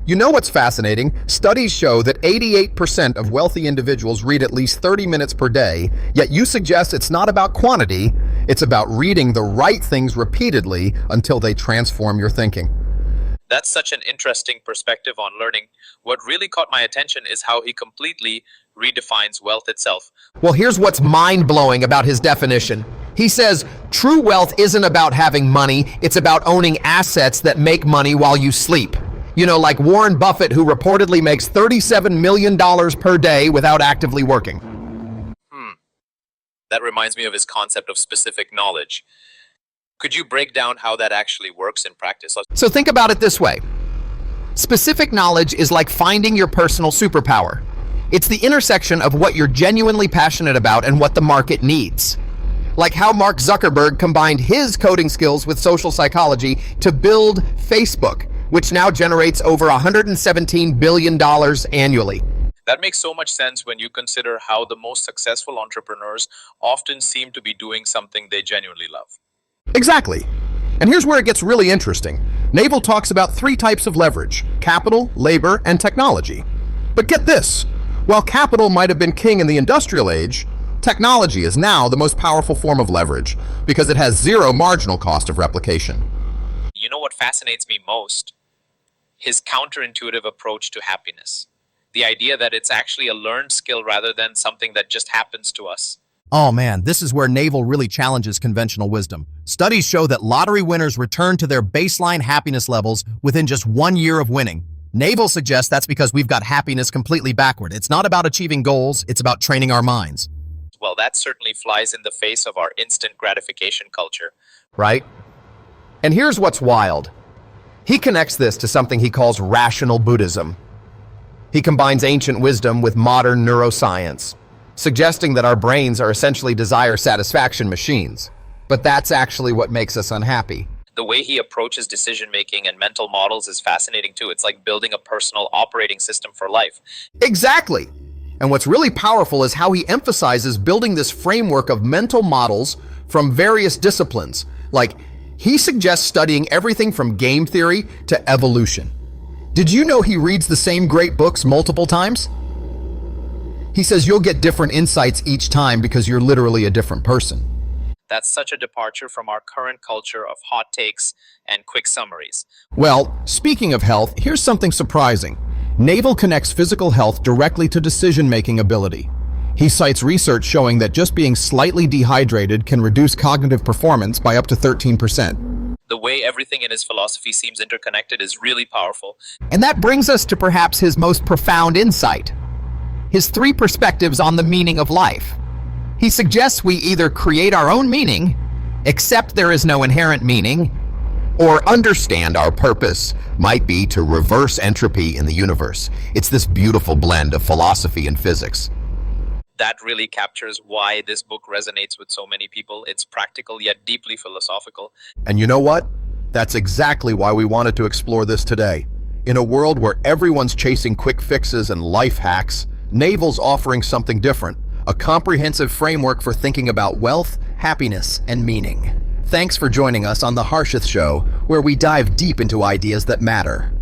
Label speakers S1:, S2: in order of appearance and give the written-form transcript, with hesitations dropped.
S1: You know what's fascinating? Studies show that 88% of wealthy individuals read at least 30 minutes per day, yet you suggest it's not about quantity, it's about reading the right things repeatedly until they transform your thinking.
S2: That's such an interesting perspective on learning. What really caught my attention is how he completely redefines wealth itself.
S1: Well, here's what's mind-blowing about his definition. He says, true wealth isn't about having money, it's about owning assets that make money while you sleep. You know, like Warren Buffett, who reportedly makes $37 million per day without actively working.
S2: That reminds me of his concept of specific knowledge. Could you break down how that actually works in practice?
S1: So think about it this way. Specific knowledge is like finding your personal superpower. It's the intersection of what you're genuinely passionate about and what the market needs. Like how Mark Zuckerberg combined his coding skills with social psychology to build Facebook, which now generates over $117 billion annually.
S2: That makes so much sense when you consider how the most successful entrepreneurs often seem to be doing something they genuinely love.
S1: Exactly. And here's where it gets really interesting. Naval talks about 3 types of leverage: capital, labor, and technology. But get this, while capital might have been king in the industrial age, technology is now the most powerful form of leverage because it has zero marginal cost of replication.
S2: You know what fascinates me most? His counterintuitive approach to happiness. The idea that it's actually a learned skill rather than something that just happens to us.
S3: Oh man, this is where Naval really challenges conventional wisdom. Studies show that lottery winners return to their baseline happiness levels within just 1 year of winning. Naval suggests that's because we've got happiness completely backward. It's not about achieving goals, it's about training our minds.
S2: Well, that certainly flies in the face of our instant gratification culture.
S1: Right? And here's what's wild. He connects this to something he calls rational Buddhism. He combines ancient wisdom with modern neuroscience, suggesting that our brains are essentially desire satisfaction machines. But that's actually what makes us unhappy.
S2: The way he approaches decision-making and mental models is fascinating too. It's like building a personal operating system for life.
S1: Exactly. And what's really powerful is how he emphasizes building this framework of mental models from various disciplines. Like, he suggests studying everything from game theory to evolution. Did you know he reads the same great books multiple times? He says you'll get different insights each time because you're literally a different person.
S2: That's such a departure from our current culture of hot takes and quick summaries.
S1: Well, speaking of health, here's something surprising. Naval connects physical health directly to decision-making ability. He cites research showing that just being slightly dehydrated can reduce cognitive performance by up to 13%.
S2: The way everything in his philosophy seems interconnected is really powerful.
S1: And that brings us to perhaps his most profound insight. His 3 perspectives on the meaning of life. He suggests we either create our own meaning, accept there is no inherent meaning, or understand our purpose might be to reverse entropy in the universe. It's this beautiful blend of philosophy and physics.
S2: That really captures why this book resonates with so many people. It's practical yet deeply philosophical.
S1: And you know what? That's exactly why we wanted to explore this today. In a world where everyone's chasing quick fixes and life hacks, Naval's offering something different, a comprehensive framework for thinking about wealth, happiness, and meaning. Thanks for joining us on The Harshith Show, where we dive deep into ideas that matter.